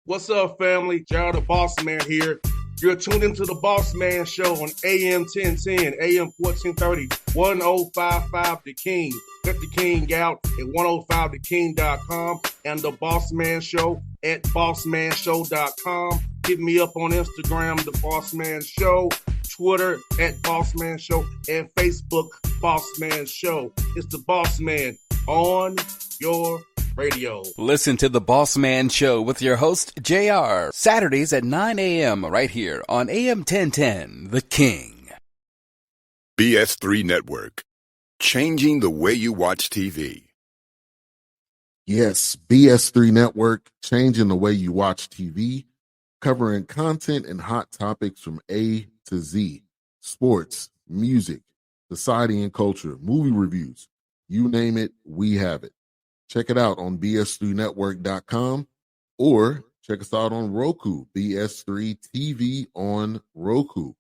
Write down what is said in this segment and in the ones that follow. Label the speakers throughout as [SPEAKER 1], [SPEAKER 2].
[SPEAKER 1] What's up, family? Gerald the Bossman here. You're tuned into the Bossman Show on AM 1010, AM 1430, 1055 The King. Let the King out at 105theking.com and the Bossman Show at bossmanshow.com. Hit me up on Instagram, The Bossman Show, Twitter at Bossman Show, and Facebook, Bossman Show. It's the Bossman on your radio.
[SPEAKER 2] Listen to the Bossman Show with your host, JR, Saturdays at 9 a.m. right here on AM 1010, The King.
[SPEAKER 3] BS3 Network, changing the way you watch TV.
[SPEAKER 4] Yes, BS3 Network, changing the way you watch TV, covering content and hot topics from A to Z, sports, music, society and culture, movie reviews, you name it, we have it. Check it out on bs3network.com or check us out on Roku, BS3 TV on Roku,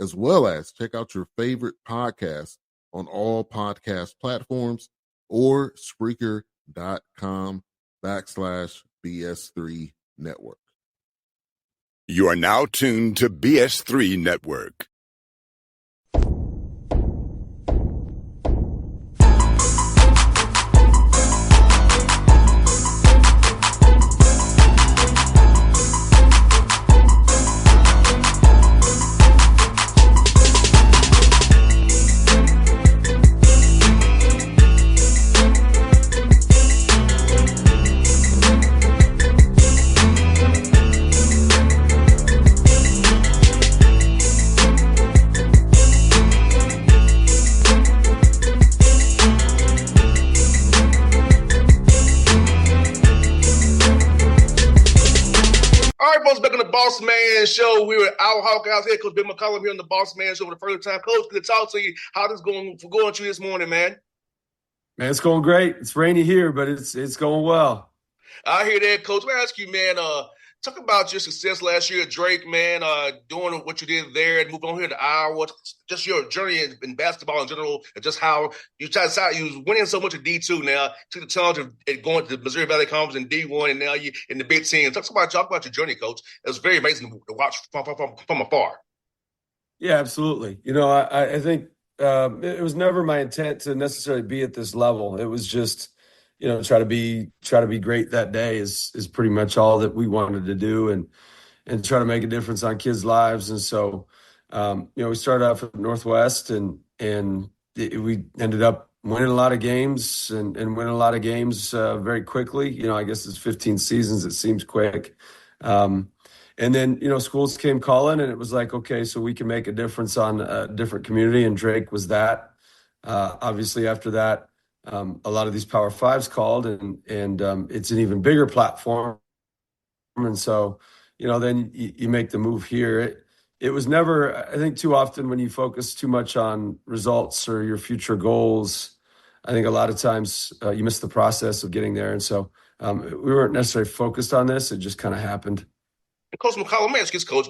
[SPEAKER 4] as well as check out your favorite podcast on all podcast platforms or Spreaker.com/BS3 Network.
[SPEAKER 3] You are now tuned to BS3 Network.
[SPEAKER 1] Bossman Show. We were at our Hawk House here. Coach McCollum here on the Bossman Show for the first time. Coach, good to talk to you. How this going to you this morning, man?
[SPEAKER 5] Man, it's going great. It's rainy here, but it's going well.
[SPEAKER 1] I hear that, Coach. Let me ask you, man, talk about your success last year at Drake, man, doing what you did there and moving on here to Iowa. Just your journey in basketball in general, and just how you decided you was winning so much at D2 now, took the challenge of going to the Missouri Valley Conference in D1, and now you in the Big Ten. Talk about your journey, Coach. It was very amazing to watch from afar.
[SPEAKER 5] Yeah, absolutely. You know, I think it was never my intent to necessarily be at this level. It was just, you know, try to be great that day is pretty much all that we wanted to do, and try to make a difference on kids' lives. And so, you know, we started off at Northwest, and we ended up winning a lot of games and winning a lot of games very quickly. You know, I guess it's 15 seasons. It seems quick. And then, you know, schools came calling, and it was like, okay, so we can make a difference on a different community, and Drake was that. Obviously, after that, a lot of these Power Fives called, and it's an even bigger platform. And so, you know, then you make the move here. It was never, I think, too often when you focus too much on results or your future goals, I think a lot of times you miss the process of getting there. And so we weren't necessarily focused on this. It just kind of happened.
[SPEAKER 1] Coach McCollum, let me ask you this, Coach.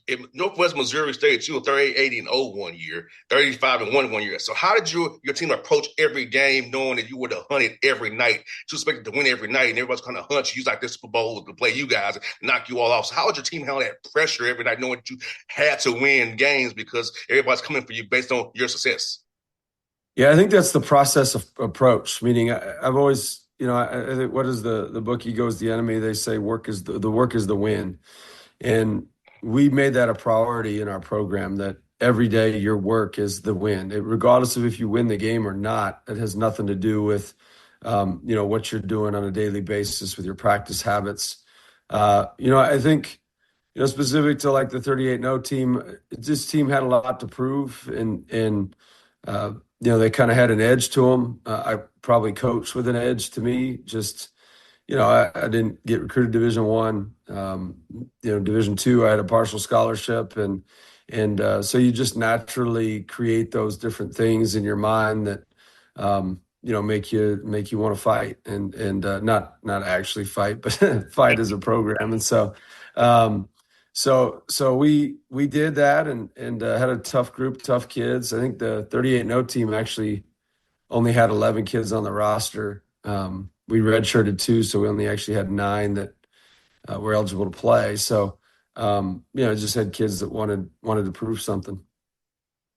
[SPEAKER 1] In Northwest Missouri State, you were 38-80-0 one year, 35-1 one year. So how did your team approach every game, knowing that you were to hunt it every night? You expected to win every night, and everybody's kind of hunt you like this Super Bowl to play you guys and knock you all off. So how did your team handle that pressure every night, knowing that you had to win games because everybody's coming for you based on your success?
[SPEAKER 5] Yeah, I think that's the process of approach, meaning I've always – you know, I think what is the book Ego is the Enemy? They say work is the work is the win. And we made that a priority in our program, that every day your work is the win. Regardless of if you win the game or not, it has nothing to do with, you know, what you're doing on a daily basis with your practice habits. You know, I think, you know, specific to like the 38-0 team, this team had a lot to prove, and you know, they kind of had an edge to them. I probably coached with an edge to me. Just, you know, I didn't get recruited Division I. You know, Division II, I had a partial scholarship, and so you just naturally create those different things in your mind that, you know, make you want to fight, and not actually fight, but fight as a program. And so, So we did that, and had a tough group, tough kids. I think the 38-0 team actually only had 11 kids on the roster. We redshirted 2, so we only actually had 9 that were eligible to play. So, just had kids that wanted to prove something.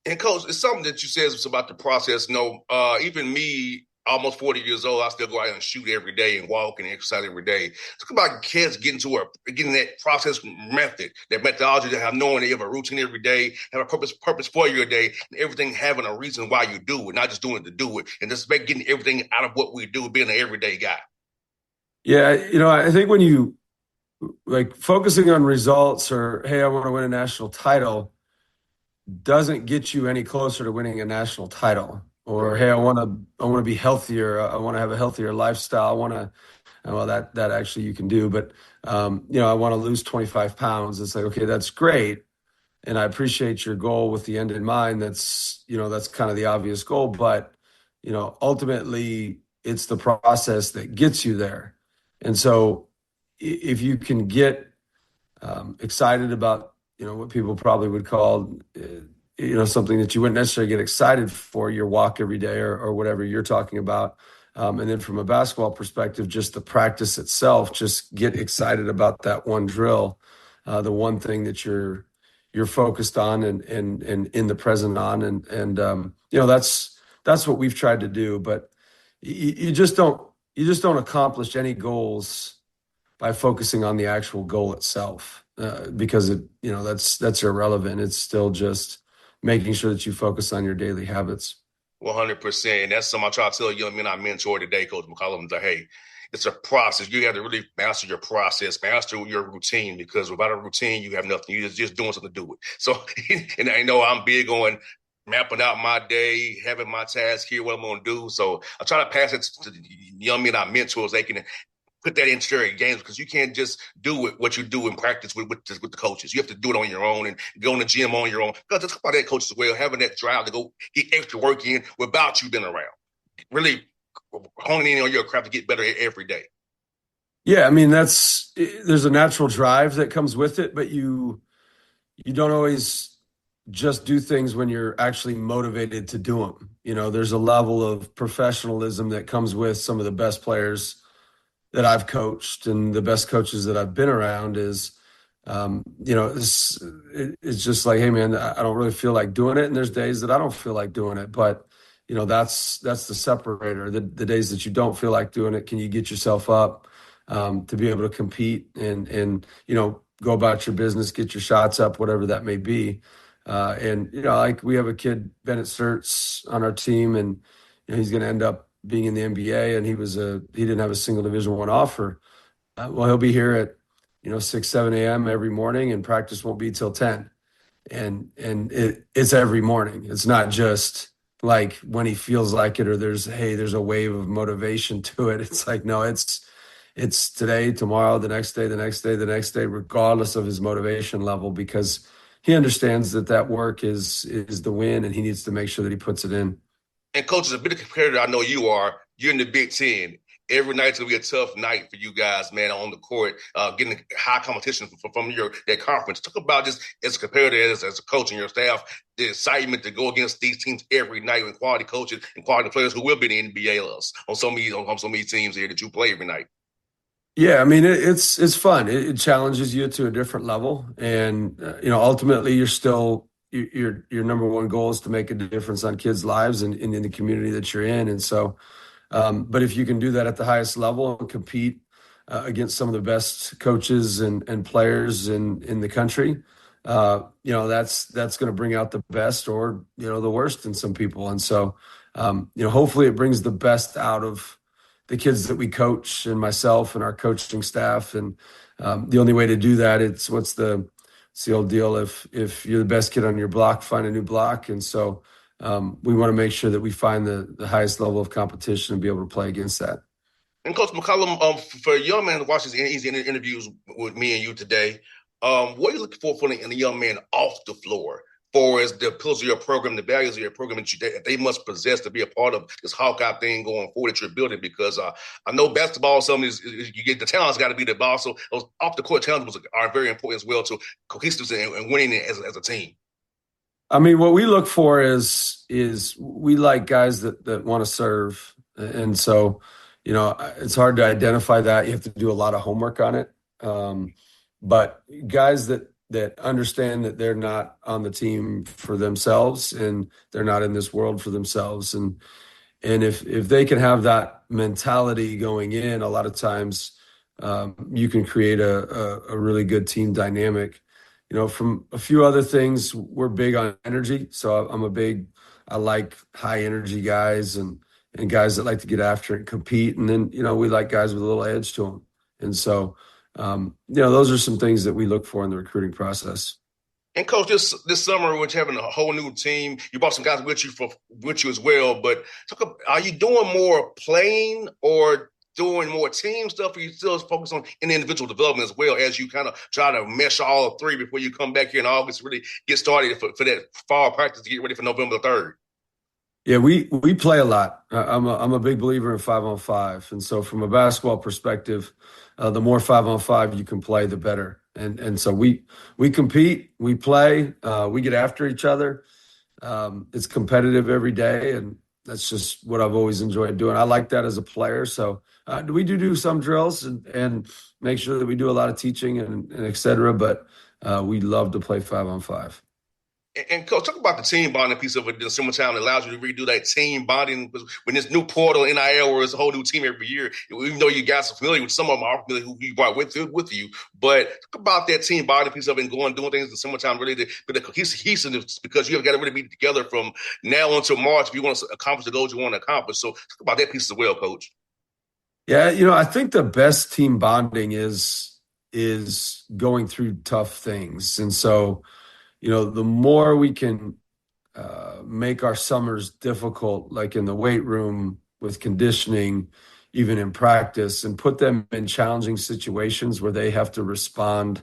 [SPEAKER 1] And Coach, it's something that you said was about the process. Even me, almost 40 years old, I still go out and shoot every day and walk and exercise every day. Talk about kids getting that process method, that methodology, to have knowing they have a routine every day, have a purpose for your day, and everything having a reason why you do it, not just doing it to do it, and just getting everything out of what we do, being an everyday guy.
[SPEAKER 5] Yeah, I think when you like focusing on results or, hey, I want to win a national title doesn't get you any closer to winning a national title. Or, hey, I want to be healthier. I want to have a healthier lifestyle. I want to, well, that actually you can do, but I want to lose 25 pounds. It's like, okay, that's great. And I appreciate your goal with the end in mind. That's kind of the obvious goal, but ultimately it's the process that gets you there. And so if you can get excited about, what people probably would call, something that you wouldn't necessarily get excited for, your walk every day or whatever you're talking about. And then from a basketball perspective, just the practice itself, just get excited about that one drill, the one thing that you're focused on and in the present on. And that's what we've tried to do, but you just don't accomplish any goals by focusing on the actual goal itself, because that's irrelevant. It's still just making sure that you focus on your daily habits.
[SPEAKER 1] 100%. And that's something I try to tell young men I mentor today, Coach McCollum, that, hey, it's a process. You have to really master your process, master your routine, because without a routine, you have nothing. You're just doing something to do it. So, and I know I'm big on mapping out my day, having my task here, what I'm going to do. So I try to pass it to the young men I mentor so they can put that into their games, because you can't just do it what you do in practice with the coaches. You have to do it on your own and go in the gym on your own. Because talk about that, coaches, as well, having that drive to go get extra work in without you being around. Really honing in on your craft to get better every day.
[SPEAKER 5] Yeah, I mean, there's a natural drive that comes with it, but you don't always just do things when you're actually motivated to do them. There's a level of professionalism that comes with some of the best players that I've coached and the best coaches that I've been around. Is, it's just like, hey man, I don't really feel like doing it. And there's days that I don't feel like doing it, but that's the separator. The days that you don't feel like doing it, can you get yourself up to be able to compete and go about your business, get your shots up, whatever that may be. Like we have a kid, Bennett Sturts, on our team, and he's going to end up being in the NBA, and he didn't have a single Division I offer. Well, he'll be here at 6, 7 a.m. every morning, and practice won't be till 10. And it's every morning. It's not just like when he feels like it, or there's a wave of motivation to it. It's like, no, it's today, tomorrow, the next day, the next day, the next day, regardless of his motivation level, because he understands that work is the win, and he needs to make sure that he puts it in.
[SPEAKER 1] And Coach, as a bit of competitor, I know you are. You're in the Big Ten. Every night's gonna be a tough night for you guys, man, on the court, getting high competition from that conference. Talk about, just as a competitor, as a coach and your staff, the excitement to go against these teams every night with quality coaches and quality players who will be in the NBA on so many teams here that you play every night.
[SPEAKER 5] Yeah, I mean, it's fun. It challenges you to a different level, and ultimately, you're still your number one goal is to make a difference on kids' lives and in the community that you're in. And so, but if you can do that at the highest level and compete against some of the best coaches and players in the country, that's going to bring out the best or the worst in some people. And so, hopefully, it brings the best out of the kids that we coach and myself and our coaching staff. And the only way to do that, it's the old deal. If you're the best kid on your block, find a new block. And so we want to make sure that we find the highest level of competition and be able to play against that.
[SPEAKER 1] And Coach McCollum, for a young man to watch these interviews with me and you today, what are you looking for in a young man off the floor? For as the pillars of your program, the values of your program that they must possess to be a part of this Hawkeye thing going forward that you're building? Because I know basketball, you get the talent's got to be the ball. So those off the court talents are very important as well to cohesiveness and winning as a team.
[SPEAKER 5] I mean, what we look for is we like guys that want to serve, and so it's hard to identify that. You have to do a lot of homework on it. But guys that understand that they're not on the team for themselves and they're not in this world for themselves. And if they can have that mentality going in, a lot of times you can create a really good team dynamic. From a few other things, we're big on energy. So I like high energy guys and guys that like to get after it and compete. And then, we like guys with a little edge to them. And so, those are some things that we look for in the recruiting process.
[SPEAKER 1] And coach, this summer, we're having a whole new team. You brought some guys with you as well. But are you doing more playing or doing more team stuff? Or you still focus on individual development as well as you kind of try to mesh all three before you come back here in August, really get started for that fall practice to get ready for November the 3rd?
[SPEAKER 5] Yeah, we play a lot. I'm a big believer in 5-on-5, and so from a basketball perspective, the more 5-on-5 you can play, the better. And so we compete, we play, we get after each other. It's competitive every day, and that's just what I've always enjoyed doing. I like that as a player. So we do some drills and make sure that we do a lot of teaching and et cetera. But we love to play 5-on-5.
[SPEAKER 1] And coach, talk about the team bonding piece of it in the summertime that allows you to redo that team bonding when this new portal NIL where it's a whole new team every year. Even though you guys are familiar with some of them, are familiar who you brought with you, but talk about that team bonding piece of it and doing things in the summertime really to the cohesiveness, because you have got to really be together from now until March if you want to accomplish the goals you want to accomplish. So talk about that piece as well, coach.
[SPEAKER 5] Yeah, I think the best team bonding is going through tough things, and so. The more we can make our summers difficult, like in the weight room with conditioning, even in practice, and put them in challenging situations where they have to respond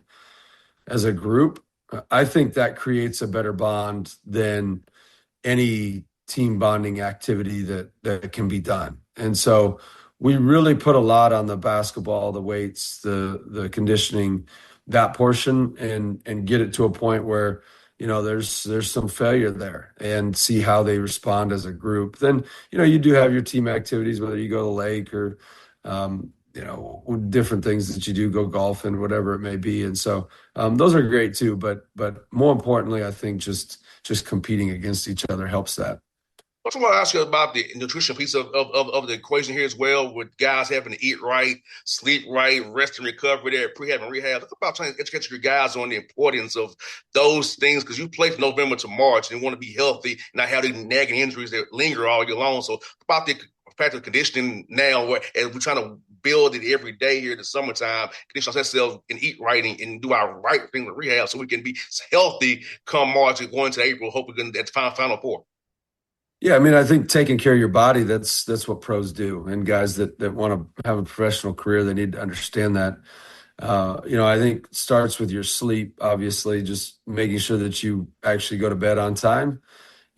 [SPEAKER 5] as a group, I think that creates a better bond than any team bonding activity that can be done. And so we really put a lot on the basketball, the weights, the conditioning, that portion, and get it to a point where there's some failure there and see how they respond as a group. Then you do have your team activities, whether you go to the lake or different things that you do, go golfing, whatever it may be. And so those are great too, but more importantly, I think just competing against each other helps that.
[SPEAKER 1] I also want to ask you about the nutrition piece of the equation here as well, with guys having to eat right, sleep right, rest and recovery there, prehab and rehab. Talk about trying to educate your guys on the importance of those things, because you play from November to March and you want to be healthy and not have these nagging injuries that linger all year long. So about the practical conditioning now, as we're trying to build it every day here in the summertime, condition ourselves and eat right and do our right thing with rehab so we can be healthy come March and going to April, hoping at the Final Four.
[SPEAKER 5] Yeah, I mean, I think taking care of your body, that's what pros do. And guys that want to have a professional career, they need to understand that. I think it starts with your sleep, obviously, just making sure that you actually go to bed on time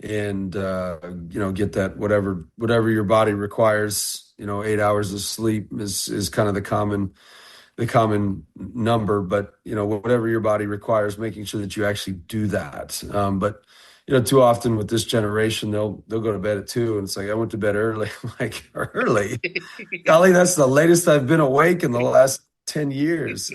[SPEAKER 5] and, get that whatever your body requires. 8 hours of sleep is kind of the common number, but, whatever your body requires, making sure that you actually do that. But too often with this generation, they'll go to bed at 2 and it's like, I went to bed early. Like, early? Golly, that's the latest I've been awake in the last 10 years.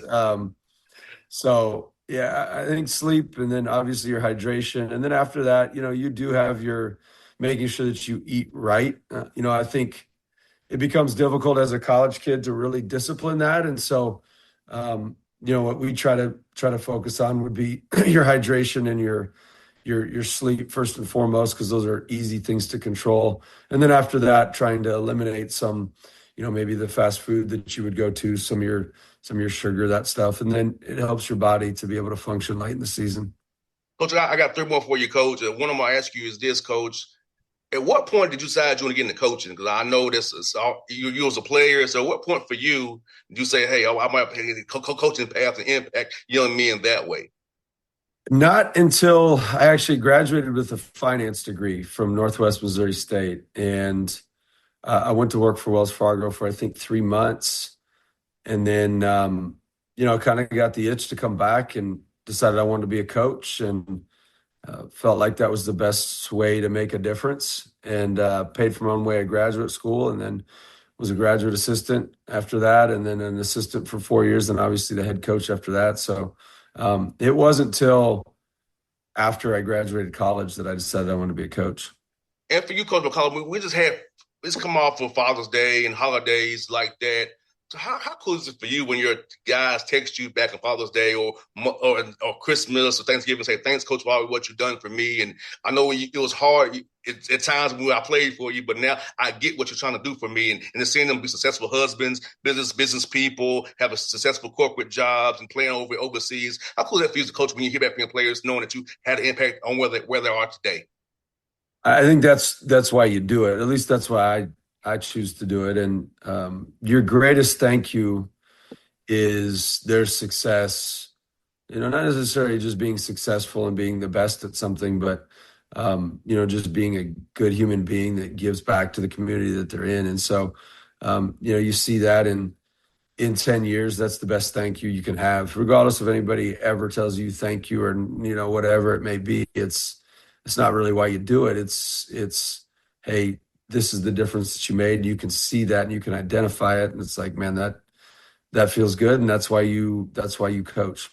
[SPEAKER 5] So yeah, I think sleep, and then obviously your hydration. And then after that, you do have your making sure that you eat right. I think it becomes difficult as a college kid to really discipline that. And so, what we try to focus on would be your hydration and your sleep first and foremost, because those are easy things to control. And then after that, trying to eliminate some, maybe the fast food that you would go to, some of your sugar, that stuff. And then it helps your body to be able to function late in the season.
[SPEAKER 1] Coach, I got 3 more for you, Coach. One of them I ask you is this, Coach. At what point did you decide you want to get into coaching? Because I know this is you as a player. So at what point for you did you say, hey, I might have a coaching path and impact young men that way?
[SPEAKER 5] Not until I actually graduated with a finance degree from Northwest Missouri State. And I went to work for Wells Fargo for, I think, 3 months. And then, kind of got the itch to come back and decided I wanted to be a coach, and felt like that was the best way to make a difference, and paid for my own way of graduate school, and then was a graduate assistant after that, and then an assistant for 4 years, and obviously the head coach after that. So it wasn't till after I graduated college that I decided I wanted to be a coach.
[SPEAKER 1] And for you, Coach McCollum, we just come off for Father's Day and holidays like that. So how cool is it for you when your guys text you back on Father's Day or Christmas or Thanksgiving and say, thanks, Coach, for all what you've done for me? And I know it was hard at times when I played for you, but now I get what you're trying to do for me. And seeing them be successful husbands, business people, have a successful corporate jobs and playing overseas. How cool is that for you as a coach when you hear back from your players knowing that you had an impact on where they are today?
[SPEAKER 5] I think that's why you do it. At least that's why I choose to do it. And your greatest thank you is their success, not necessarily just being successful and being the best at something, but, just being a good human being that gives back to the community that they're in. And so, you see that in 10 years, that's the best thank you can have, regardless if anybody ever tells you thank you or, whatever it may be. It's not really why you do it. It's, hey, this is the difference that you made. You can see that and you can identify it. And it's like, man, that feels good. And that's why you coach.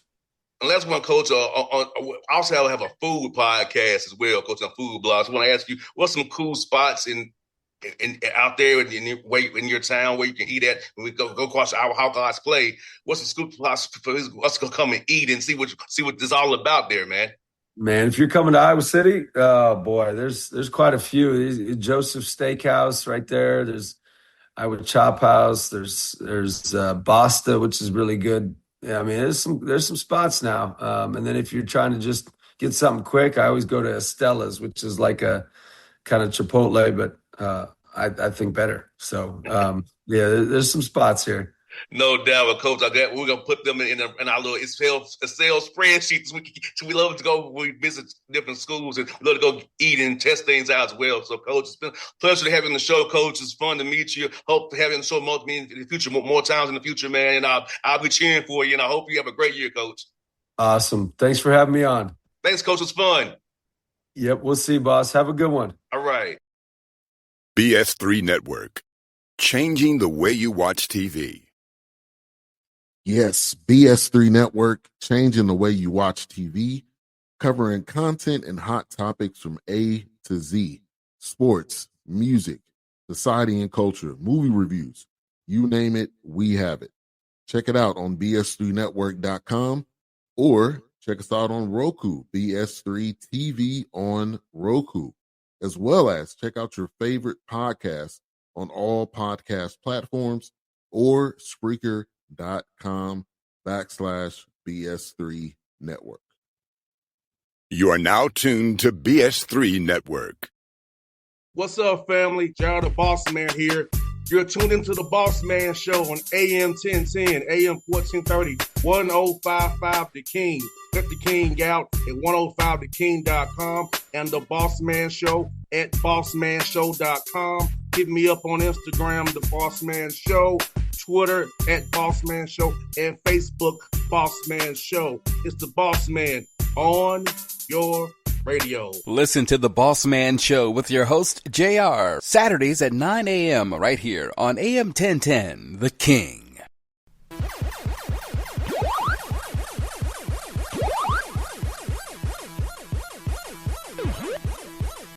[SPEAKER 1] And that's one, Coach. Also have a food podcast as well, Coach, on food blogs. I want to ask you, what's some cool spots out there in your town where you can eat at when we go across how God's play? What's some scoop spots for us to come and eat and see what this is all about there, man?
[SPEAKER 5] Man, if you're coming to Iowa City, oh boy, there's quite a few. Joseph's Steakhouse right there. There's Iowa Chop House. There's Basta, which is really good. Yeah, I mean, there's some spots now. And then if you're trying to just get something quick, I always go to Estella's, which is like a kind of Chipotle, but I think better. So yeah, there's some spots here.
[SPEAKER 1] No doubt, but Coach, we're gonna put them in our little Excel spreadsheet. So we love to go. We visit different schools and love to go eat and test things out as well. So, Coach, it's been a pleasure to have you on the show, Coach. It's fun to meet you. Hope to have you on the show more in the future, more times in the future, man. And I'll be cheering for you. And I hope you have a great year, Coach.
[SPEAKER 5] Awesome. Thanks for having me on.
[SPEAKER 1] Thanks, Coach. It's fun.
[SPEAKER 5] Yep. We'll see, boss. Have a good one.
[SPEAKER 1] All right.
[SPEAKER 3] BS3 Network, changing the way you watch TV.
[SPEAKER 4] Yes, BS3 Network, changing the way you watch TV, covering content and hot topics from A to Z, sports, music, society and culture, movie reviews, you name it, we have it. Check it out on bs3network.com or check us out on Roku, BS3 TV on Roku, as well as check out your favorite podcast on all podcast platforms or Spreaker.com/BS3 Network.
[SPEAKER 3] You are now tuned to BS3 Network.
[SPEAKER 1] What's up, family? Gerald the Bossman here. You're tuned into the Bossman Show on AM 1010, AM 1430, 1055 The King. Let the King out at 105theking.com and the Bossman Show at bossmanshow.com. Hit me up on Instagram, The Bossman Show, Twitter at Bossman Show, and Facebook, Bossman Show. It's the Bossman on your radio.
[SPEAKER 2] Listen to the Bossman Show with your host, JR, Saturdays at 9 a.m. right here on AM 1010, The King.